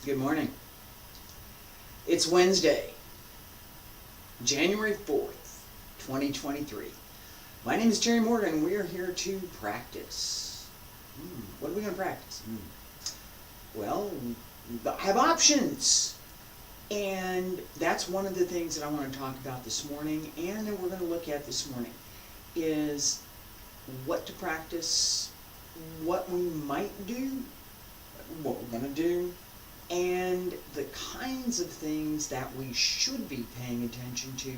Good morning. It's Wednesday, January 4th, 2023. My name is Terry Morgan, and we are here to practice. What are we going to practice? Well, I have options. And that's one of the things that I want to talk about this morning, and that we're going to look at this morning, is what to practice, what we might do, what we're going to do, and the kinds of things that we should be paying attention to,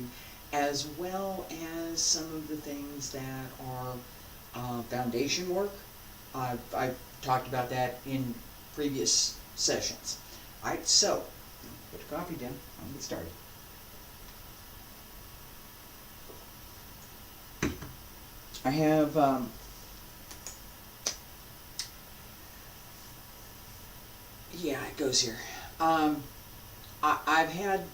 as well as some of the things that are foundation work. I've talked about that in previous sessions. All right, so put your coffee down. I'll get started. I have yeah, it goes here. I've had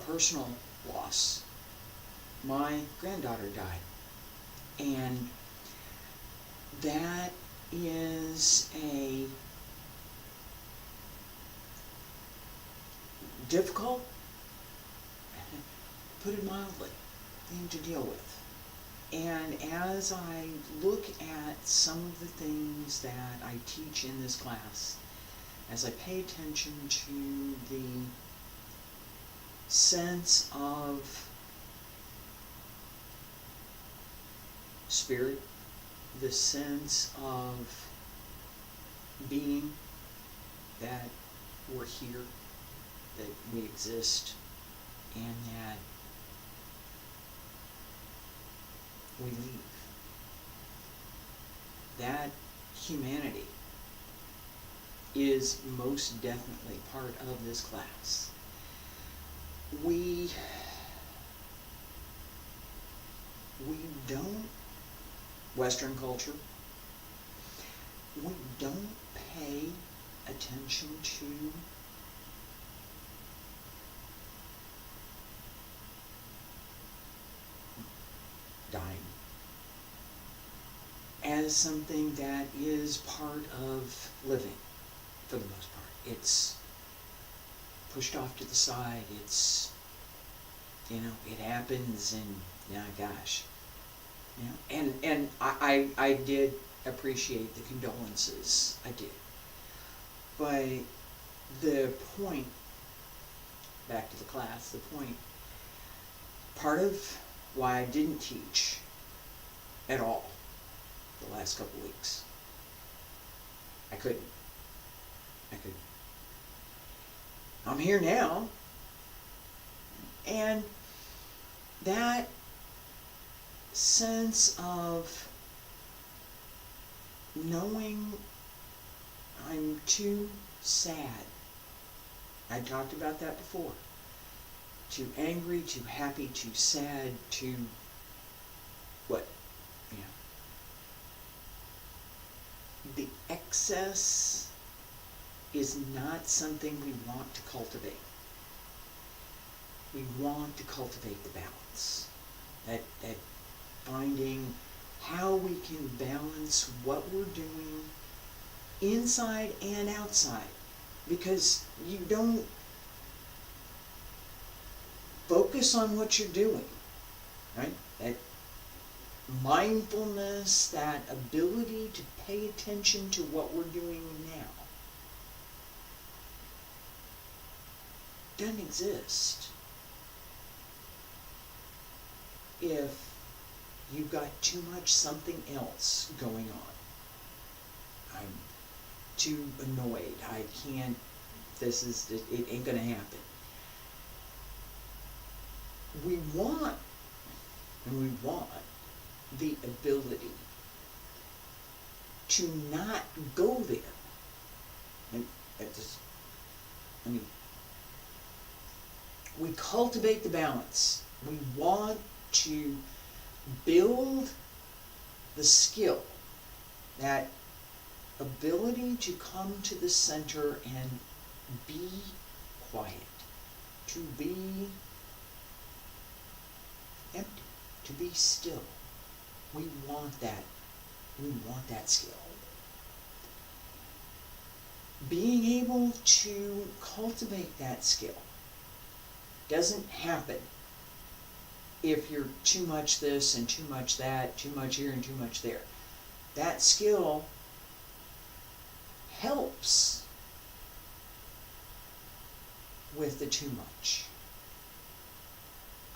personal loss. My granddaughter died, and that is a difficult, put it mildly, thing to deal with. And as I look at some of the things that I teach in this class, as I pay attention to the sense of spirit, the sense of being, that we're here, that we exist, and that we leave, that humanity is most definitely part of this class. We don't, Western culture, we don't pay attention to dying as something that is part of living. For the most part, it's pushed off to the side. It's, it happens, and gosh, and I did appreciate the condolences. I did, but the point, back to the class, the point, part of why I didn't teach at all the last couple weeks, I couldn't. I'm here now, and that sense of knowing I'm too sad, I talked about that before, too angry, too happy, too sad, too what? The excess is not something we want to cultivate. We want to cultivate the balance. That finding how we can balance what we're doing inside and outside. Because you don't focus on what you're doing, right? That mindfulness, that ability to pay attention to what we're doing now, doesn't exist if you've got too much something else going on. I'm too annoyed. I can't, it ain't gonna happen. We want the ability to not go there. And we cultivate the balance. We want to build the skill, that ability to come to the center and be quiet, to be empty, to be still. We want that skill. being able to cultivate that skill doesn't happen if you're too much this and too much that, too much here and too much there. That skill helps with the too much.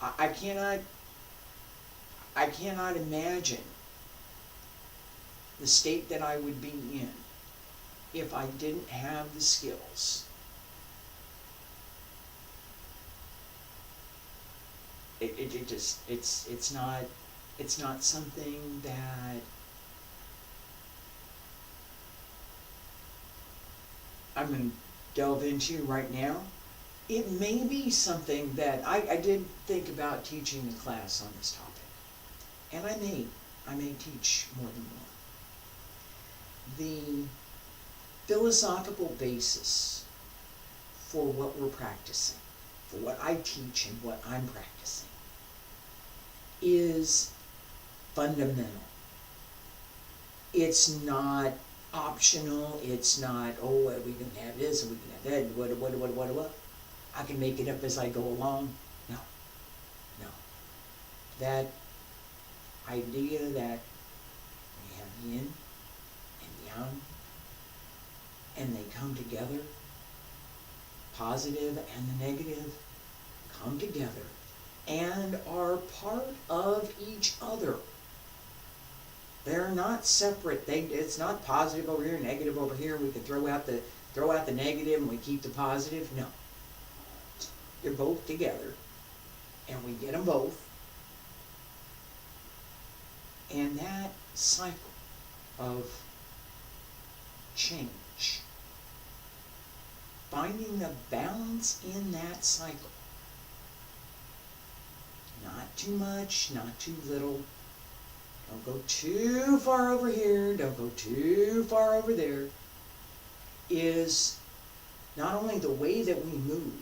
I cannot imagine the state that I would be in if I didn't have the skills. It's not something that I'm going to delve into right now. It may be something that I did think about teaching a class on this topic, and I may teach more than one. The philosophical basis for what we're practicing, for what I teach and what I'm practicing, is fundamental. It's not optional. It's not, oh, we can have this and we can have that. What? I can make it up as I go along. No. That idea that we have yin and yang, and they come together, positive and the negative come together and are part of each other. They're not separate. It's not positive over here, negative over here. We can throw out the negative and we keep the positive. No. They're both together, and we get them both. And that cycle of change, finding the balance in that cycle, not too much, not too little. Don't go too far over here, don't go too far over there, is not only the way that we move,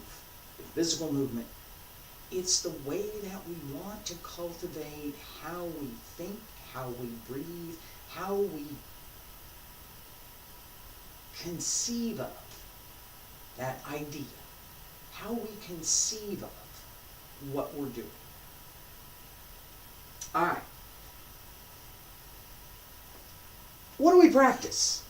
physical movement, it's the way that we want to cultivate how we think, how we breathe, how we conceive of that idea, how we conceive of what we're doing. All right. What do we practice?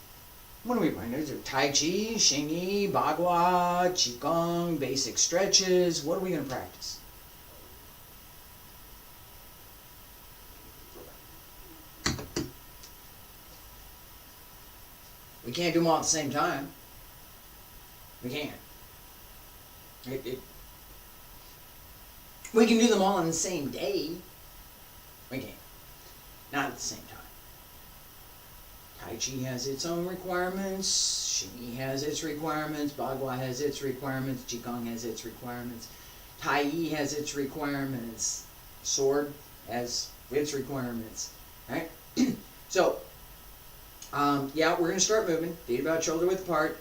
What do we practice? Taiji, xingyi, bagua, qigong, basic stretches. What are we going to practice? We can't do them all at the same time. We can't. We can do them all on the same day. We can't. Not at the same time. Tai Chi has its own requirements, Xingyi has its requirements, Bagua has its requirements, Qigong has its requirements, Taiji has its requirements, Sword has its requirements, right? So, yeah, we're going to start moving, feet about shoulder width apart,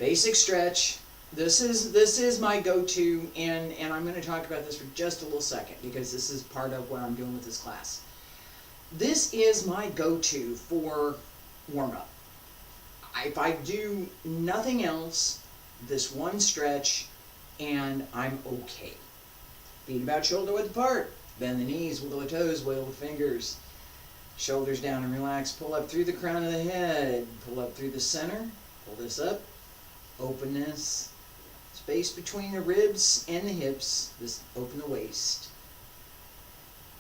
basic stretch. This is my go-to, and I'm going to talk about this for just a little second because this is part of what I'm doing with this class. This is my go-to for warm-up. If I do nothing else, this one stretch, and I'm okay. Feet about shoulder width apart. Bend the knees, wiggle the toes, wiggle the fingers. Shoulders down and relax. Pull up through the crown of the head. Pull up through the center. Pull this up. Openness. Space between the ribs and the hips. Just open the waist.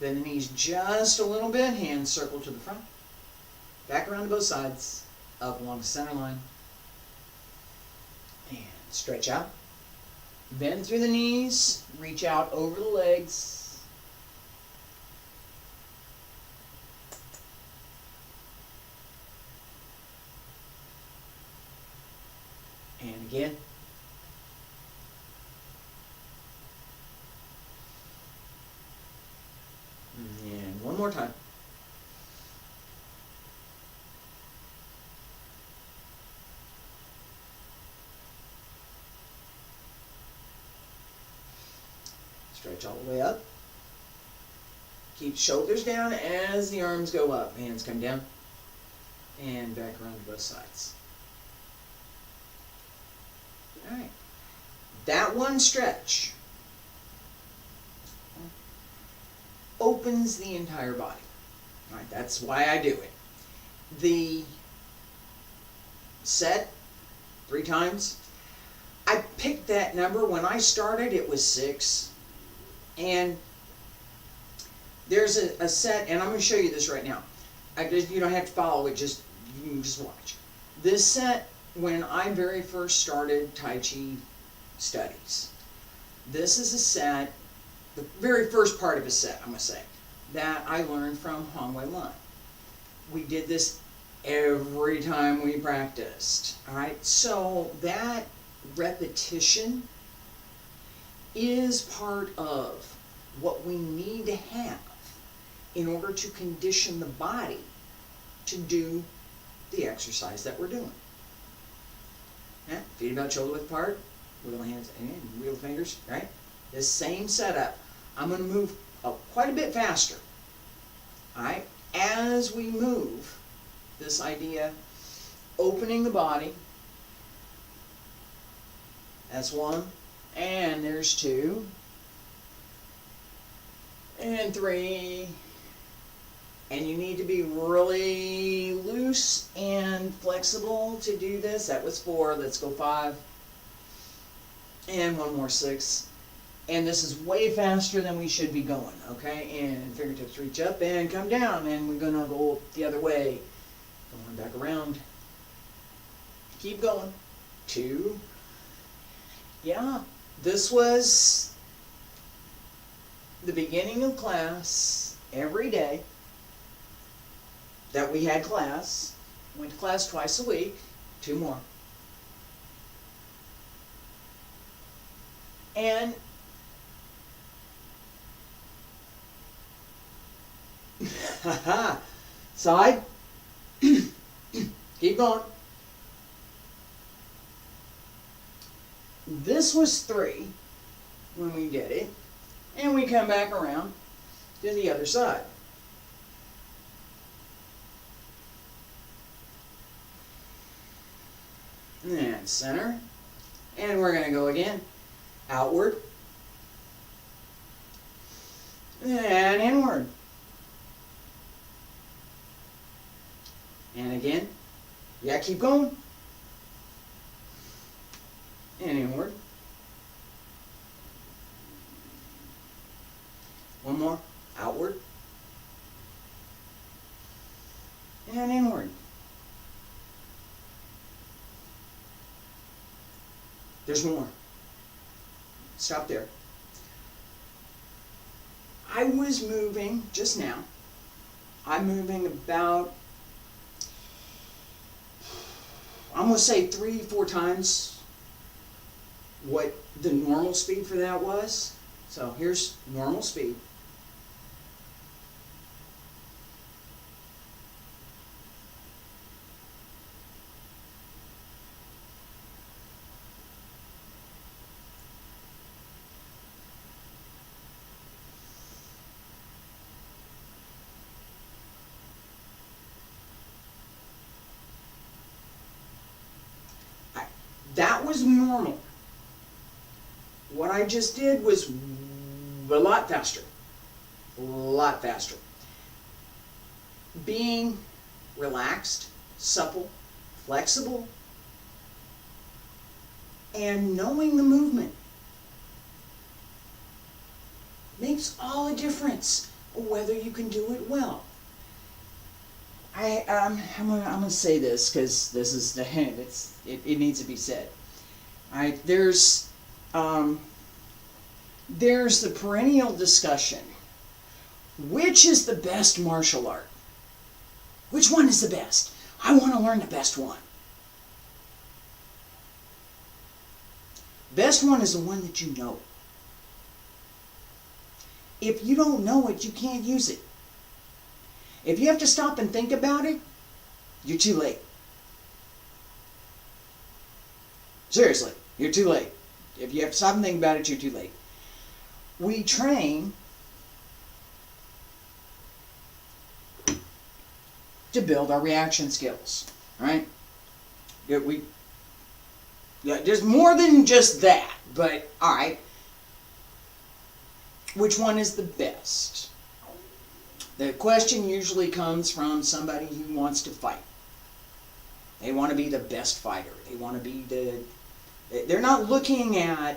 Bend the knees just a little bit. Hands circle to the front. Back around to both sides. Up along the center line. And stretch out. Bend through the knees. Reach out over the legs. And again. And one more time. Stretch all the way up. Keep shoulders down as the arms go up. Hands come down. And back around to both sides. All right. That one stretch opens the entire body. All right, that's why I do it. The set 3 times. I picked that number. When I started, it was 6. And there's a set, and I'm going to show you this right now. You don't have to follow it, you can just watch. This set, when I very first started Tai Chi studies, this is a set, the very first part of a set, I'm going to say, that I learned from Hong Wei Lun. We did this every time we practiced. All right, so that repetition is part of what we need to have in order to condition the body to do the exercise that we're doing. Yeah, feet about shoulder width apart, wiggle the hands and wiggle the fingers, right? The same setup. I'm going to move quite a bit faster. All right, as we move, this idea, opening the body. That's 1, and there's 2, and 3, and you need to be really loose and flexible to do this. That was 4. Let's go 5, and 1 more, 6. And this is way faster than we should be going, okay? And fingertips reach up and come down, and we're gonna go the other way. Going back around. Keep going. 2. Yeah, this was the beginning of class every day that we had class. Went to class twice a week. 2 more. And side. Keep going. This was 3 when we did it. And we come back around to the other side. And center. And we're going to go again. Outward. And inward. And again. Yeah, keep going. And inward. 1 more. Outward. And inward. There's more. Stop there. I was moving just now. I'm moving about, I'm going to say 3-4 times what the normal speed for that was. So here's normal speed. That was normal. What I just did was a lot faster. A lot faster. Being relaxed, supple, flexible, and knowing the movement makes all the difference whether you can do it well. I'm gonna say this because this is the hint. It needs to be said. All right, there's the perennial discussion. Which is the best martial art? Which one is the best? I want to learn the best one. Best one is the one that you know. If you don't know it, you can't use it. If you have to stop and think about it, you're too late. Seriously, you're too late. If you have to stop and think about it, you're too late. We train to build our reaction skills, right? Yeah, there's more than just that, but alright. Which one is the best? The question usually comes from somebody who wants to fight. They want to be the best fighter. They want to be they're not looking at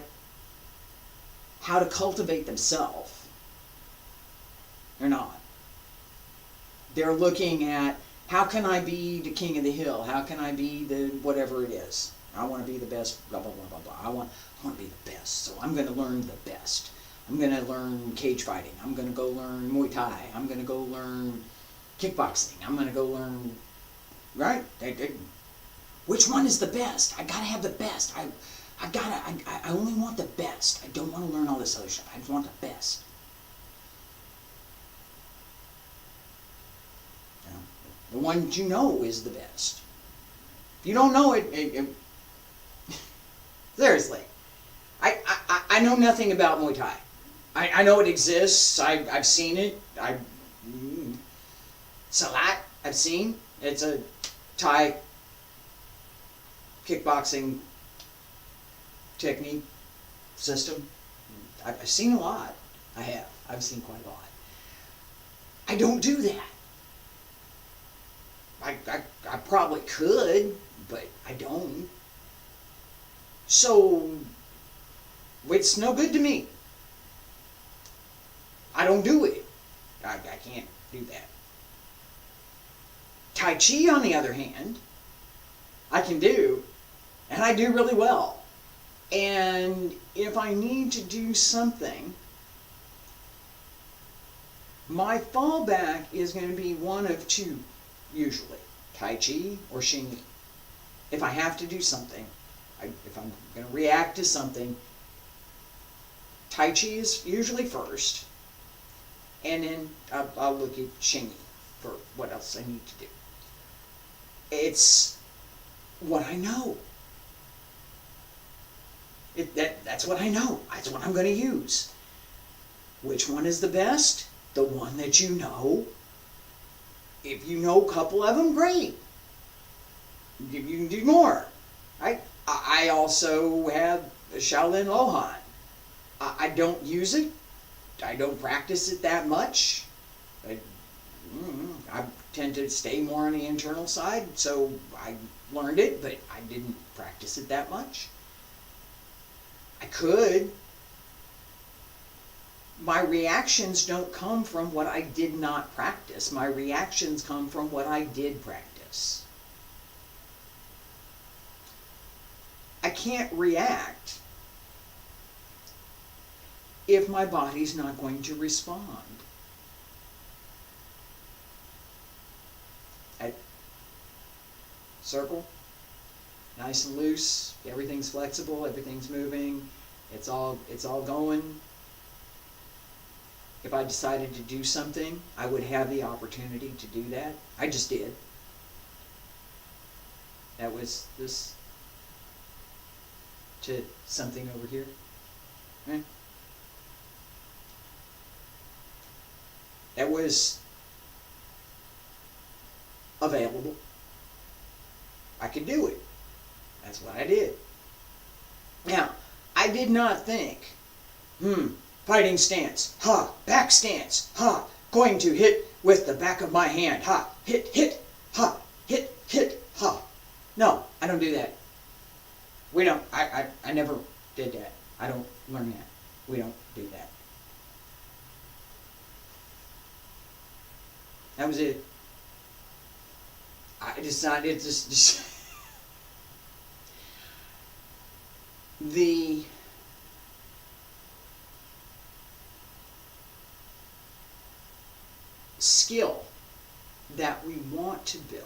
how to cultivate themselves. They're not. They're looking at, how can I be the king of the hill? How can I be the whatever it is? I want to be the best, blah, blah, blah, blah, blah. I want to be the best, so I'm going to learn the best. I'm going to learn cage fighting. I'm going to go learn Muay Thai. I'm going to go learn kickboxing. I'm going to go learn, right? Which one is the best? I got to have the best. I only want the best. I don't want to learn all this other stuff. I just want the best. You know, the one you know is the best. If you don't know it seriously. I know nothing about Muay Thai. I know it exists. I've seen it. Salat, I've seen. It's a Thai kickboxing technique system. I've seen a lot. I have. I've seen quite a lot. I don't do that. I probably could, but I don't. So it's no good to me. I don't do it. I can't do that. Tai Chi, on the other hand, I can do, and I do really well. And if I need to do something, my fallback is going to be one of two, usually, Tai Chi or xingyi. If I have to do something, if I'm going to react to something, Tai Chi is usually first, and then I'll look at xingyi for what else I need to do. It's what I know. That's what I know. That's what I'm going to use. Which one is the best? The one that you know. If you know a couple of them, great. You can do more. Right? I also have Shaolin Lohan. I don't use it. I don't practice it that much. I tend to stay more on the internal side, so I learned it, but I didn't practice it that much. I could. My reactions don't come from what I did not practice. My reactions come from what I did practice. I can't react if my body's not going to respond. Circle, nice and loose, everything's flexible, everything's moving, it's all going. If I decided to do something, I would have the opportunity to do that. I just did. That was this to something over here. Right? That was available. I could do it. That's what I did. Now, I did not think, fighting stance, back stance, going to hit with the back of my hand, hit, hit, hit, No, I don't do that. We don't, I never did that. I don't learn that. We don't do that. That was it. I decided just the skill that we want to build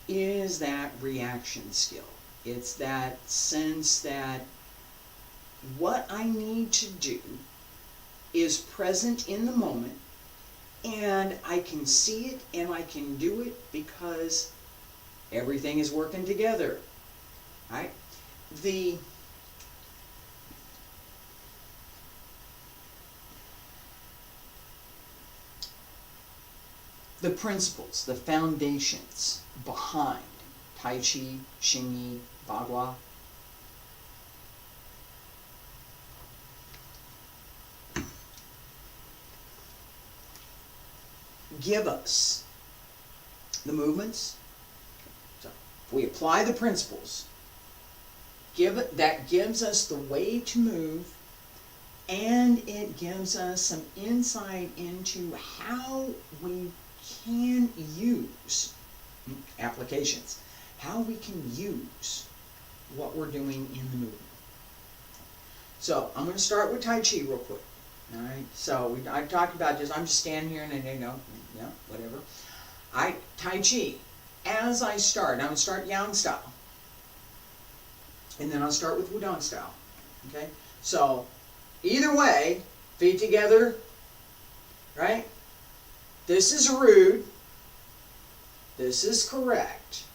is that reaction skill. It's that sense that what I need to do is present in the moment, and I can see it and I can do it because everything is working together. Right? The principles, the foundations behind taiji, xingyi, bagua. Give us the movements. So if we apply the principles, that gives us the way to move, and it gives us some insight into how we can use applications, how we can use what we're doing in the movement. So I'm going to start with Tai Chi real quick. All right. So I talked about just, I'm just standing here and yeah, whatever. Tai Chi. As I start, I'm going to start Yang style, and then I'll start with Wudang style. Okay. So either way, feet together, right? This is rude. This is correct.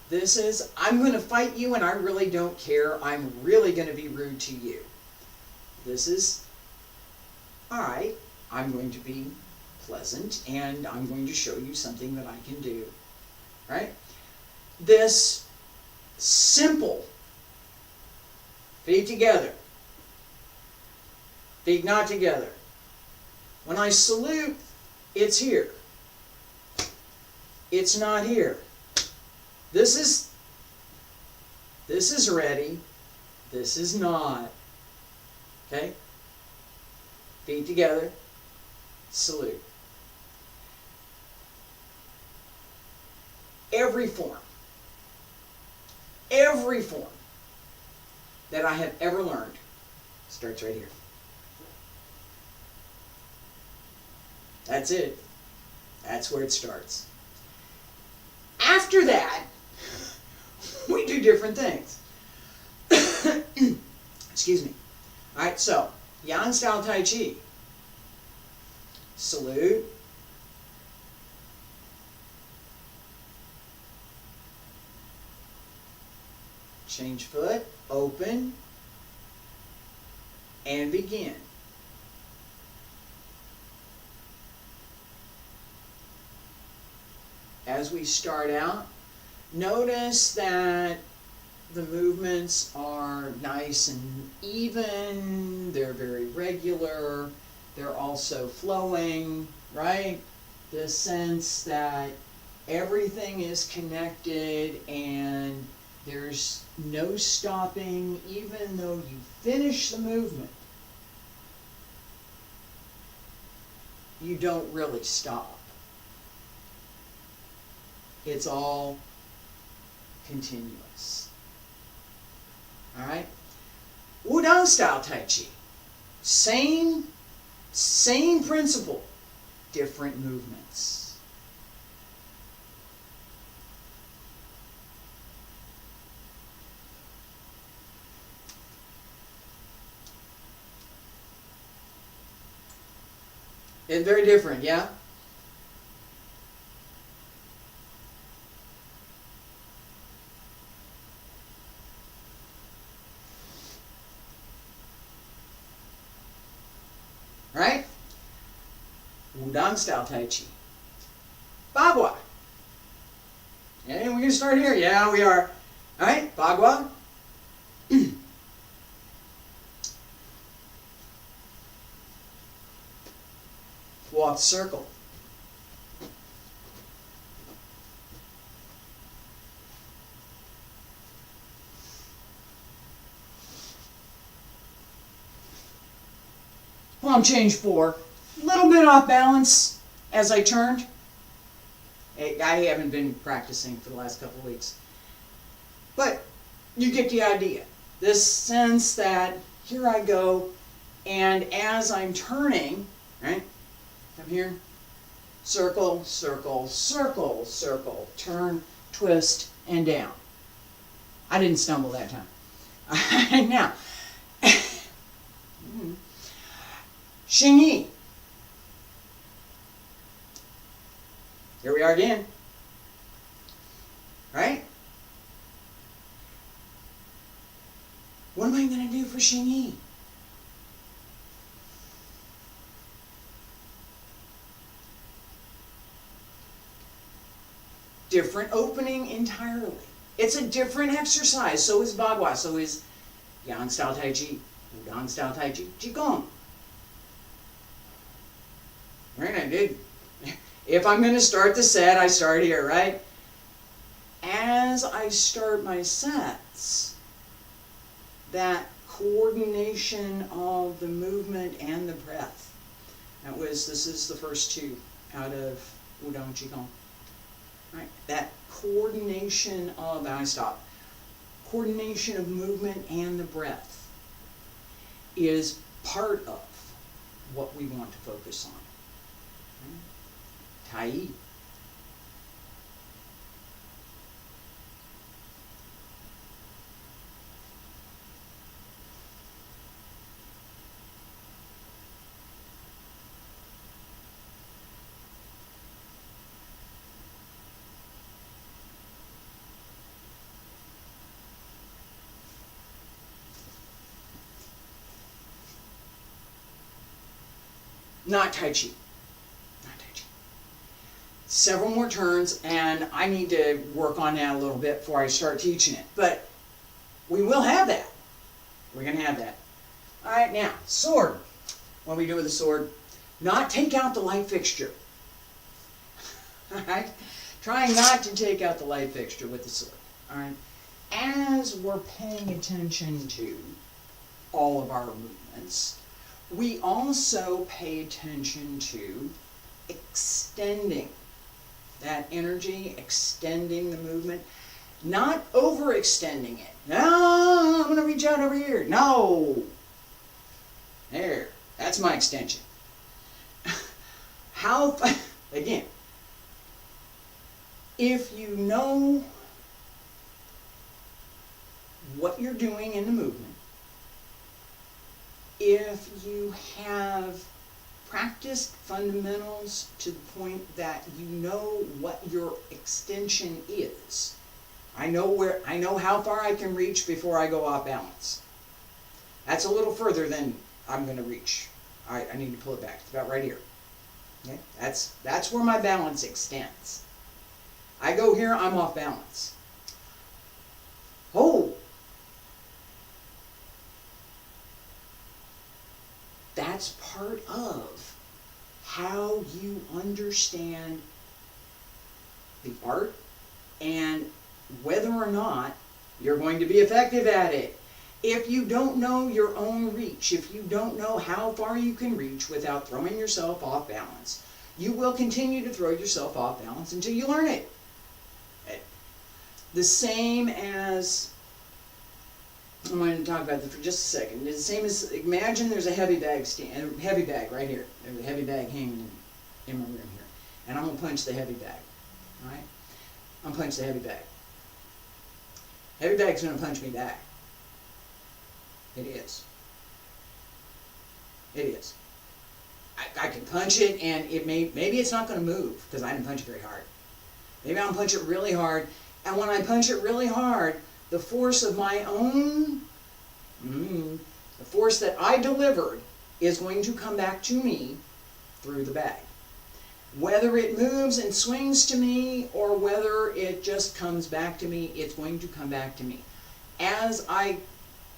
This is, I'm going to fight you and I really don't care. I'm really going to be rude to you. This is, all right, I'm going to be pleasant and I'm going to show you something that I can do. Right? This simple, feet together, feet not together. When I salute, it's here. It's not here. This is ready. This is not. Okay? Feet together. Salute. Every form that I have ever learned starts right here. That's it. That's where it starts. After that, we do different things. Excuse me. All right, so Yang style Tai Chi. Salute. Change foot, open, and begin. As we start out, notice that the movements are nice and even, they're very regular, they're also flowing, right? The sense that everything is connected and there's no stopping, even though you finish the movement. You don't really stop. It's all continuous. All right? Wudang style Tai Chi. Same principle, different movements. It's very different, yeah? Right? Wudang style Tai Chi. Bagua. Okay, we're going to start here. Yeah, we are. All right, Bagua. Walk circle. Palm change 4. Little bit off balance as I turned. I haven't been practicing for the last couple of weeks. But you get the idea. This sense that here I go, and as I'm turning, right? Come here, circle, circle, circle, circle, turn, twist, and down. I didn't stumble that time. Now, xingyi. Here we are again. Right? What am I going to do for xingyi? different opening entirely. It's a different exercise. So is bagua. So is yang style taiji, Wudang style taiji, qigong. Right? I did. If I'm going to start the set, I start here, right? As I start my sets, that coordination of the movement and the breath. This is the first two out of Wudang qigong. Right? That coordination of, I stop. Coordination of movement and the breath is part of what we want to focus on. Right? Tai. Not Tai Chi. Not Tai Chi. Several more turns, and I need to work on that a little bit before I start teaching it. But we will have that. We're going to have that. All right, now, sword. What do we do with the sword? Not take out the light fixture. All right? Trying not to take out the light fixture with the sword. All right? As we're paying attention to all of our movements, we also pay attention to extending that energy, extending the movement, not overextending it. No, I'm going to reach out over here. No. There. That's my extension. Again, if you know what you're doing in the movement, if you have practiced fundamentals to the point that you know what your extension is, I know how far I can reach before I go off balance. That's a little further than I'm going to reach. I need to pull it back. It's about right here. Okay? That's where my balance extends. I go here, I'm off balance. Oh! That's part of how you understand the art and whether or not you're going to be effective at it. If you don't know your own reach, if you don't know how far you can reach without throwing yourself off balance, you will continue to throw yourself off balance until you learn it. The same as, I'm going to talk about this for just a second. It's the same as, imagine there's a heavy bag right here. There's a heavy bag hanging in my room here. And I'm going to punch the heavy bag. All right? I'm going to punch the heavy bag. Heavy bag's going to punch me back. It is. It is. I can punch it, and maybe it's not going to move because I didn't punch it very hard. Maybe I'll punch it really hard, and when I punch it really hard, the force of my own, the force that I delivered is going to come back to me through the bag. Whether it moves and swings to me or whether it just comes back to me, it's going to come back to me. As I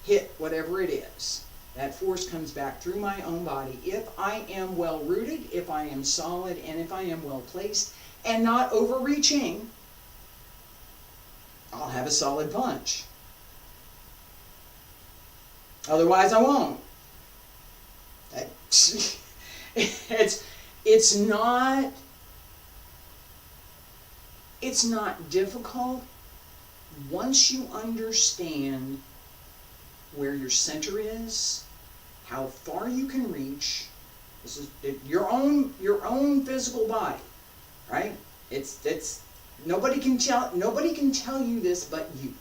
hit whatever it is, that force comes back through my own body. If I am well rooted, if I am solid, and if I am well placed and not overreaching, I'll have a solid punch. Otherwise, I won't. It's not difficult once you understand where your center is, how far you can reach. This is your own physical body, right? It's nobody can tell you this but you.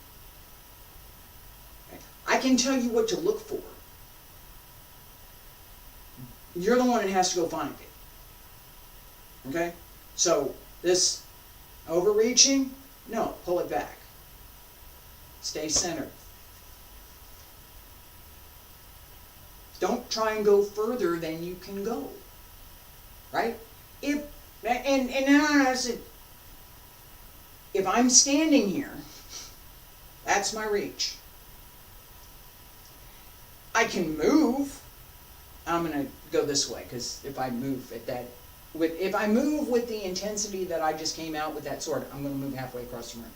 Okay? I can tell you what to look for. You're the one that has to go find it. Okay? So this overreaching, no, pull it back. Stay centered. Don't try and go further than you can go. Right? I said, if I'm standing here, that's my reach. I can move. I'm going to go this way, because if I move at that, if I move with the intensity that I just came out with that sword, I'm going to move halfway across the room.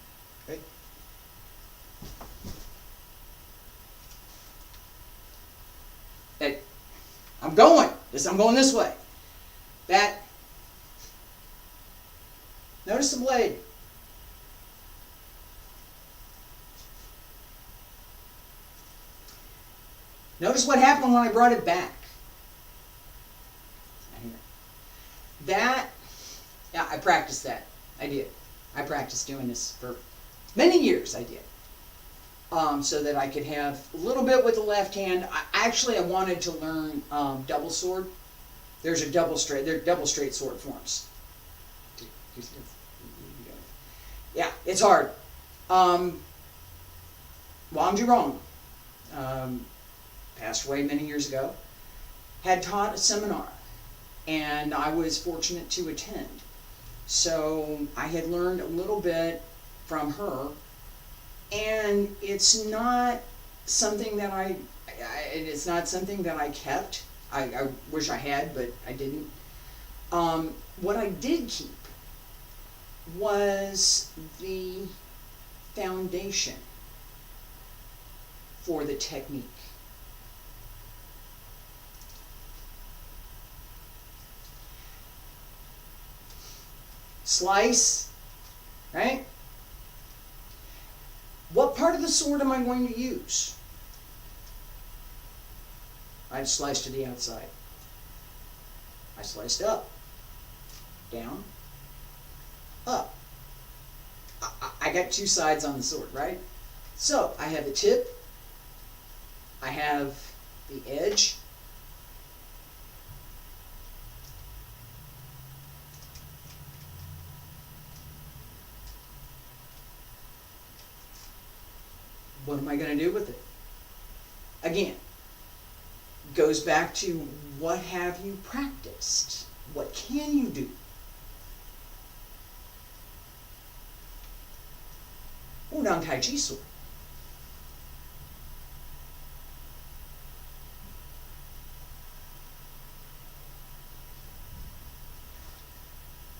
Okay? I'm going this way. That, notice the blade. Notice what happened when I brought it back. That, yeah, I practiced that. I did. I practiced doing this for many years. I did. So that I could have a little bit with the left hand. I wanted to learn double sword. There are double straight sword forms. Yeah, it's hard. Wudang, passed away many years ago, had taught a seminar, and I was fortunate to attend. So I had learned a little bit from her, and it's not something that I kept. I wish I had, but I didn't. What I did keep was the foundation for the technique. Slice, right? What part of the sword am I going to use? I'd slice to the outside. I sliced up, down, up. I got two sides on the sword, right? So I have the tip, I have the edge, what am I going to do with it? Again, goes back to what have you practiced? What can you do? Wudang taiji sword.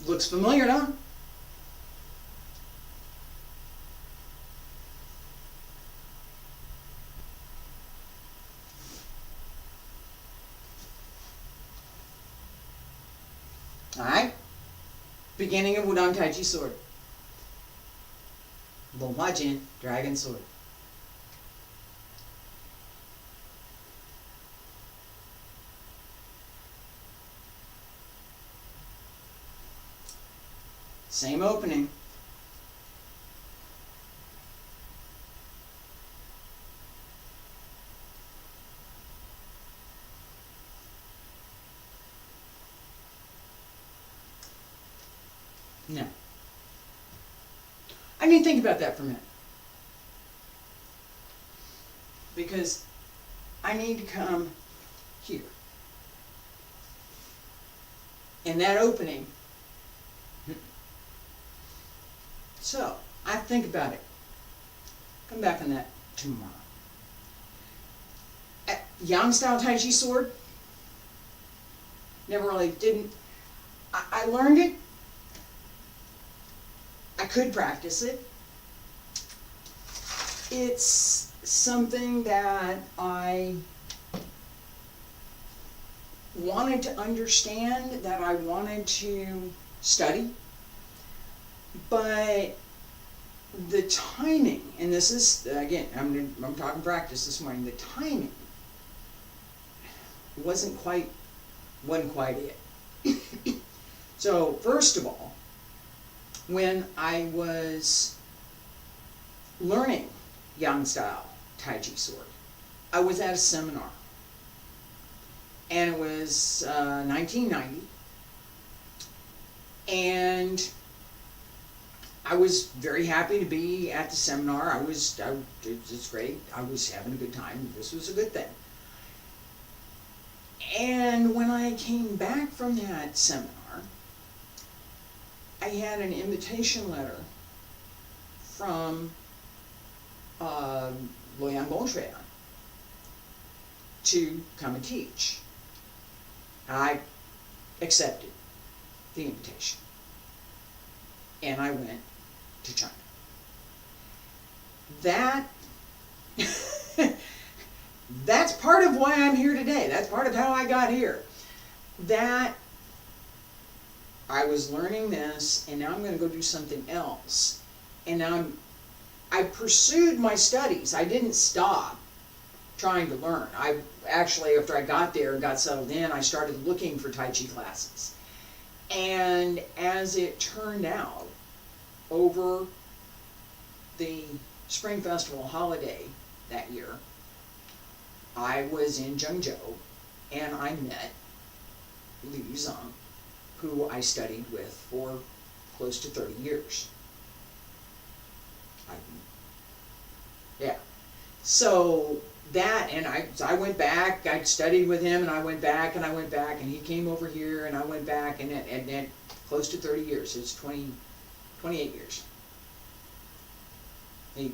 Looks familiar, huh? Alright? Beginning of Wudang taiji sword. Jin, dragon sword. Same opening. No. I mean, think about that for a minute. Because I need to come here. And that opening. So, I think about it. Come back on that tomorrow. Yang style taiji sword. Never really didn't. I learned it. I could practice it. It's something that I wanted to understand, that I wanted to study, but the timing, and this is, again, I'm talking practice this morning, the timing wasn't quite it. So, first of all, when I was learning Yang style taiji sword, I was at a seminar, and it was 1990, and I was very happy to be at the seminar. It's great. I was having a good time. This was a good thing. And when I came back from that seminar, I had an invitation letter from Wudang to come and teach. I accepted the invitation, and I went to China. That's part of why I'm here today. That's part of how I got here. That I was learning this, and now I'm going to go do something else. And now I pursued my studies. I didn't stop trying to learn. I actually, after I got there and got settled in, I started looking for Tai Chi classes. And as it turned out, over the Spring Festival holiday that year, I was in Zhengzhou, and I met Liu Zhang, who I studied with for close to 30 years. Yeah. So that, and I went back, I studied with him, and I went back, and I went back, and he came over here, and I went back, and close to 30 years. It's 28 years.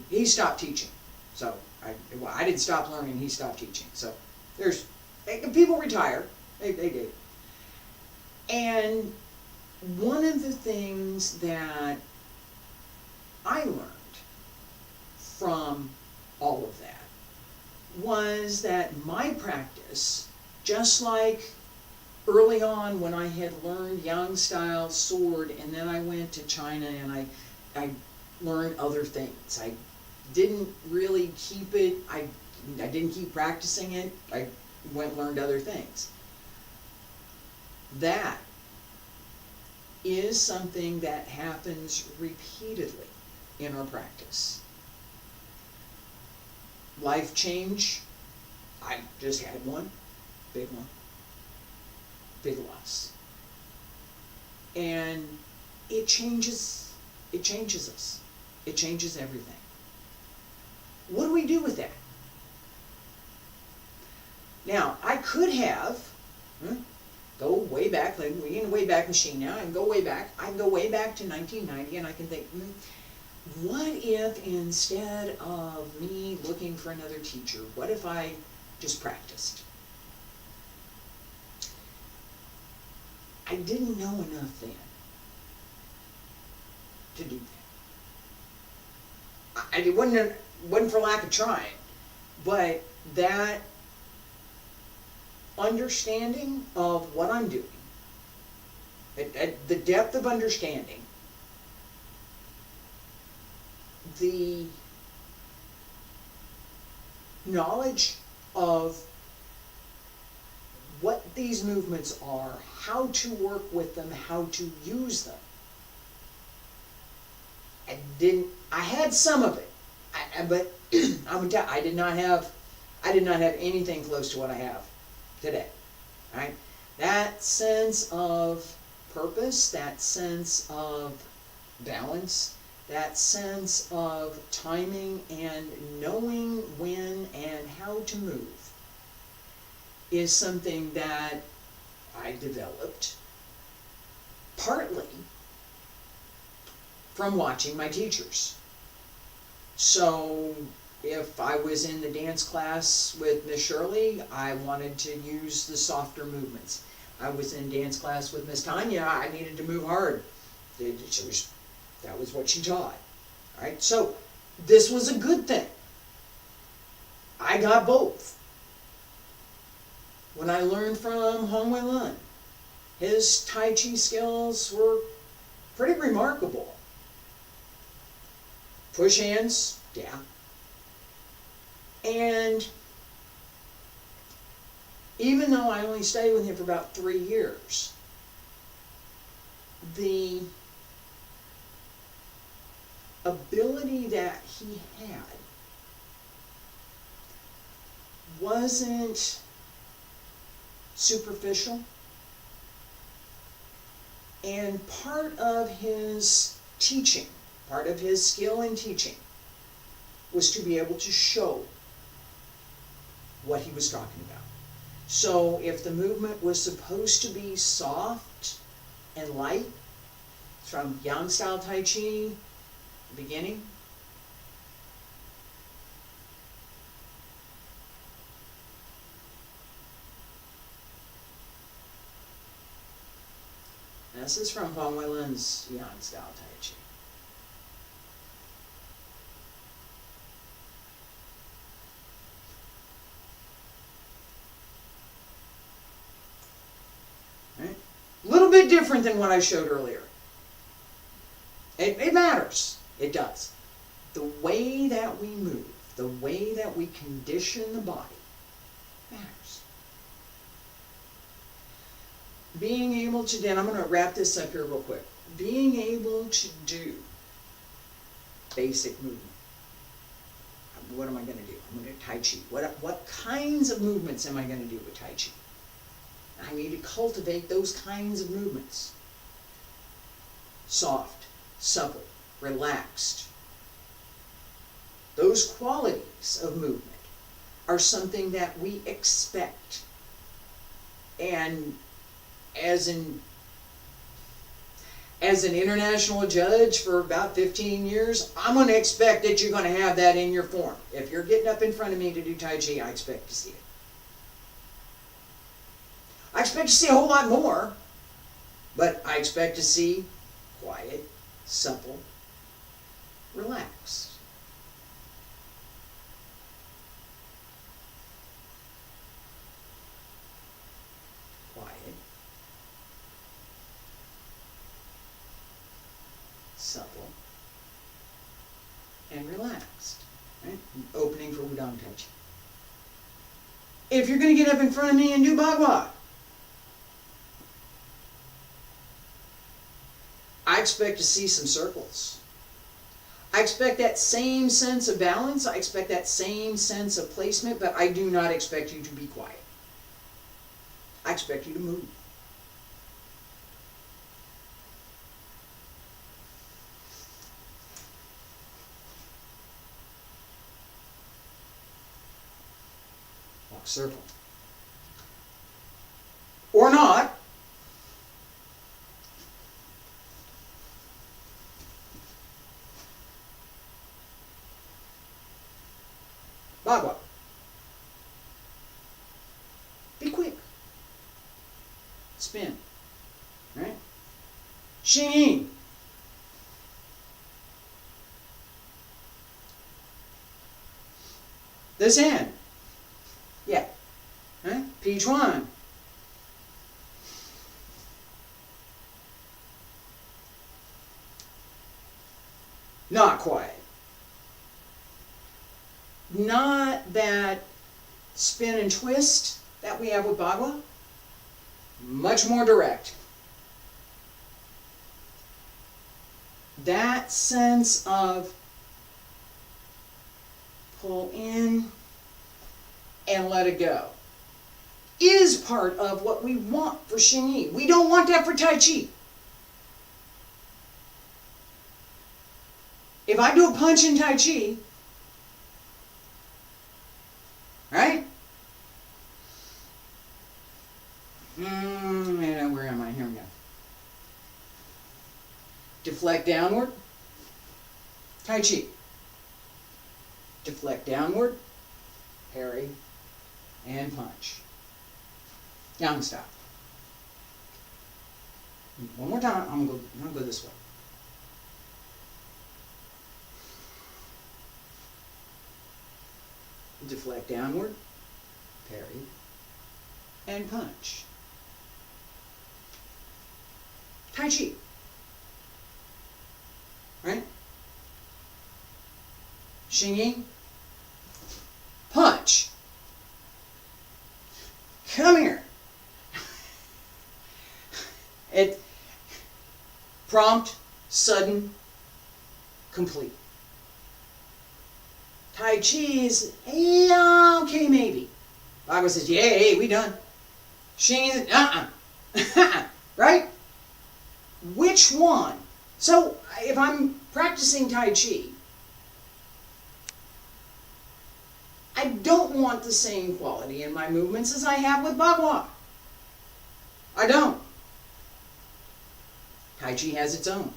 He stopped teaching. So I didn't stop learning, he stopped teaching. So people retire, they do. And one of the things that I learned from all of that was that my practice, just like early on when I had learned Yang style sword, and then I went to China and I learned other things. I didn't really keep it, I didn't keep practicing it. I went and learned other things. That is something that happens repeatedly in our practice. Life change, I just had one, big loss. And it changes us. It changes everything. What do we do with that? Now, I could have, go way back, like we're in a way back machine now, and go way back. I can go way back to 1990, and I can think, what if instead of me looking for another teacher, what if I just practiced? I didn't know enough then to do that. It wasn't for lack of trying, but that understanding of what I'm doing, at the depth of understanding, the knowledge of what these movements are, how to work with them, how to use them. I had some of it, but I would tell, I did not have anything close to what I have today. Right? That sense of purpose, that sense of balance, that sense of timing and knowing when and how to move is something that I developed partly from watching my teachers. So if I was in the dance class with Miss Shirley, I wanted to use the softer movements. I was in dance class with Miss Tanya, I needed to move hard. That was what she taught. Right? So this was a good thing. I got both. When I learned from Hong Wei Lun, his Tai Chi skills were pretty remarkable. Push hands, yeah. And even though I only stayed with him for about 3 years, the ability that he had wasn't superficial, and part of his teaching, part of his skill in teaching, was to be able to show what he was talking about. So if the movement was supposed to be soft and light, from Yang style Tai Chi, beginning, This is from Huang Weilin's Yang style Tai Chi. Right? A little bit different than what I showed earlier. It matters. It does. The way that we move, the way that we condition the body matters. Being able to, and I'm going to wrap this up here real quick. Being able to do basic movement. What am I going to do? I'm going to Tai Chi. What kinds of movements am I going to do with Tai Chi? I need to cultivate those kinds of movements. Soft, supple, relaxed. Those qualities of movement are something that we expect. And as an international judge for about 15 years, I'm going to expect that you're going to have that in your form. If you're getting up in front of me to do Tai Chi, I expect to see it. I expect to see a whole lot more, but I expect to see quiet, supple, relaxed. Quiet, supple, and relaxed. Right? Opening for Wudang Tai Chi. If you're going to get up in front of me and do bagua, I expect to see some circles. I expect that same sense of balance. I expect that same sense of placement, but I do not expect you to be quiet. I expect you to move. Walk circle. Or not. Bagua. Be quick. Spin. Right? Xingyi. This hand. Yeah. Right? Pichuan. Not quiet. Not that spin and twist that we have with bagua. Much more direct. That sense of pull in and let it go is part of what we want for Xingyi. We don't want that for Tai Chi. If I do a punch in Tai Chi, right? Where am I? Here we go. Deflect downward. Tai Chi. Deflect downward. Parry. And punch. Yang style. One more time. I'm going to go this way. Deflect downward, parry, and punch. Tai Chi. Right? Xingyi. Punch. Come here. It prompt, sudden, complete. Tai Chi is, yeah, okay, maybe. Bagua says, yeah, hey, we done. Xingyi says, right? Which one? So, if I'm practicing Tai Chi, I don't want the same quality in my movements as I have with bagua. I don't. Tai Chi has its own.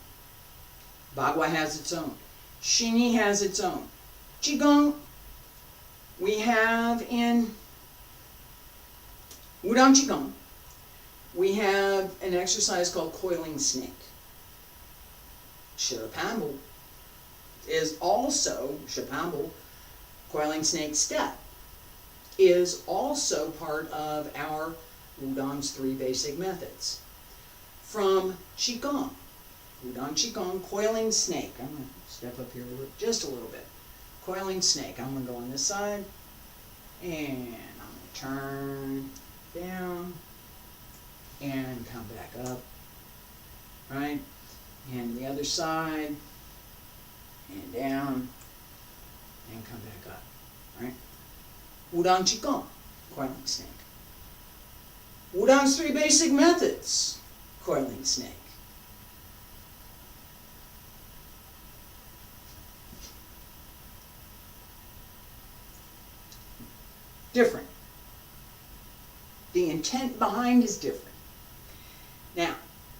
Bagua has its own. Xingyi has its own. Qigong, we have in Wudang Qigong, we have an exercise called coiling snake. Shirapambu is also, Shirapambu, coiling snake step, is also part of our Wudang's 3 basic methods. From qigong, Wudang qigong, coiling snake. I'm going to step up here just a little bit. Coiling snake. I'm going to go on this side, and I'm going to turn down and come back up, right? And the other side, and down, and come back up, right? Wudang qigong, coiling snake. Wudang's 3 basic methods, coiling snake. Different. The intent behind is different. Now,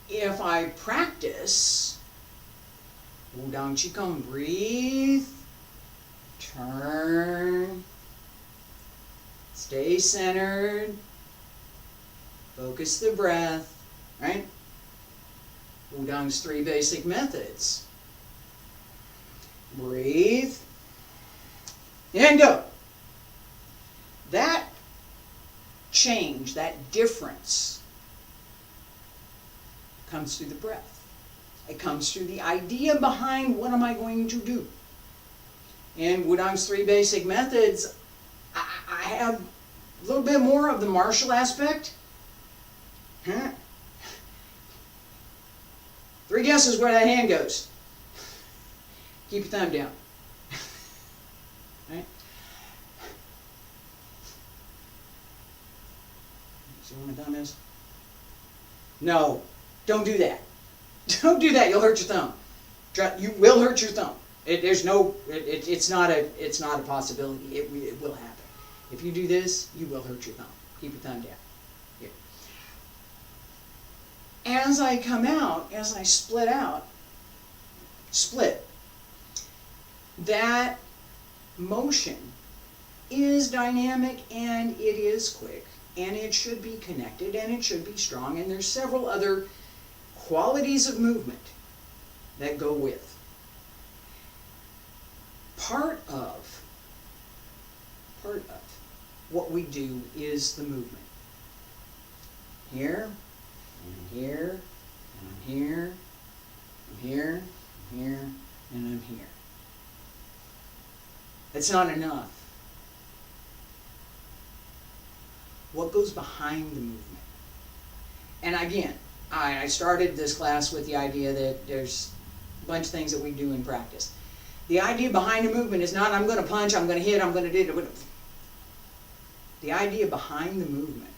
if I practice Wudang qigong, breathe, turn, stay centered, focus the breath, right? Wudang's 3 basic methods. Breathe, and go. That change, that difference, comes through the breath. It comes through the idea behind what am I going to do. In Wudang's 3 basic methods, I have a little bit more of the martial aspect. Huh? 3 guesses where that hand goes. Keep your thumb down. Right? See where my thumb is? No, don't do that. Don't do that. You'll hurt your thumb. You will hurt your thumb. It's not a possibility. It will happen. If you do this, you will hurt your thumb. Keep your thumb down. Here. As I come out, as I split, that motion is dynamic and it is quick and it should be connected and it should be strong, and there's several other qualities of movement that go with. Part of what we do is the movement. Here, and here, and I'm here, I'm here, I'm here, and I'm here. It's not enough. What goes behind the movement? And again, I started this class with the idea that there's a bunch of things that we do in practice. The idea behind the movement is not I'm going to punch, I'm going to hit, I'm going to do it. The idea behind the movement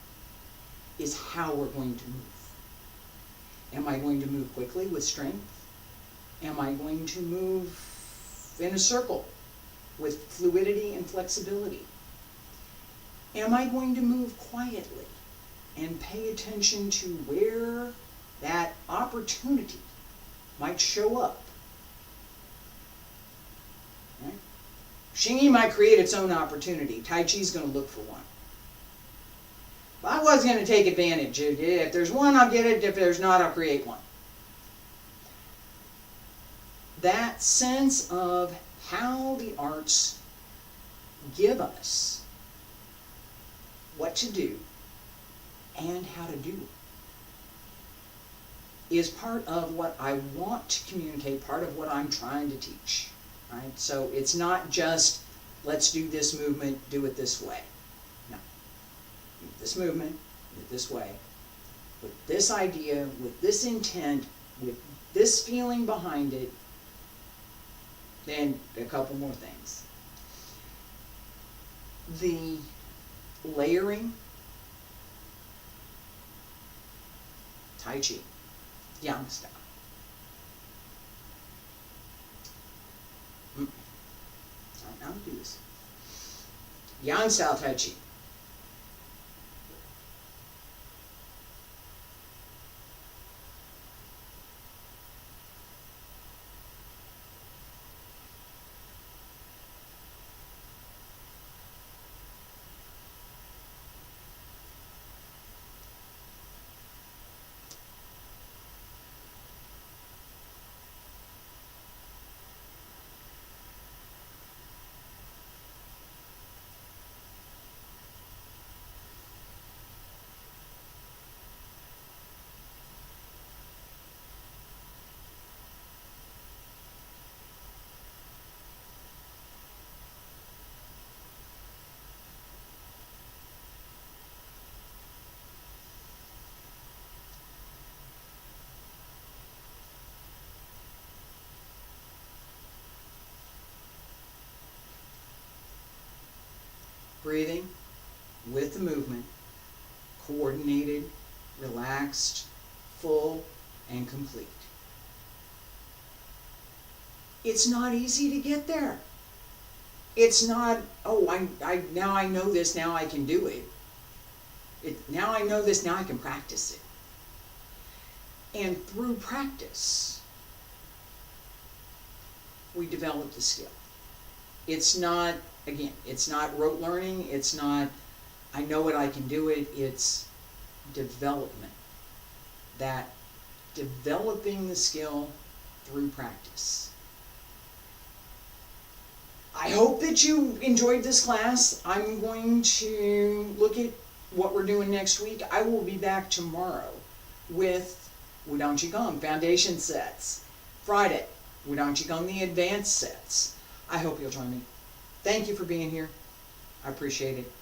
is how we're going to move. Am I going to move quickly with strength? Am I going to move in a circle with fluidity and flexibility? Am I going to move quietly and pay attention to where that opportunity might show up? Right? Xingyi might create its own opportunity. Taiji is going to look for one. But I was going to take advantage. If there's one, I'll get it. If there's not, I'll create one. That sense of how the arts give us what to do and how to do it is part of what I want to communicate, part of what I'm trying to teach. Right? So it's not just, let's do this movement, do it this way. No. This movement, do it this way. With this idea, with this intent, with this feeling behind it, then a couple more things. The layering, taiji, yang style. All right, now I'll do this. Yang style taiji. breathing with the movement, coordinated, relaxed, full, and complete. It's not easy to get there. It's not, oh, now I know this, now I can do it. Now I know this, now I can practice it. And through practice, we develop the skill. It's not, again, it's not rote learning. It's not, I know it, I can do it. It's development. That developing the skill through practice. I hope that you enjoyed this class. I'm going to look at what we're doing next week. I will be back tomorrow with Wudang Qigong foundation sets. Friday, Wudang Qigong the advanced sets. I hope you'll join me. Thank you for being here. I appreciate it.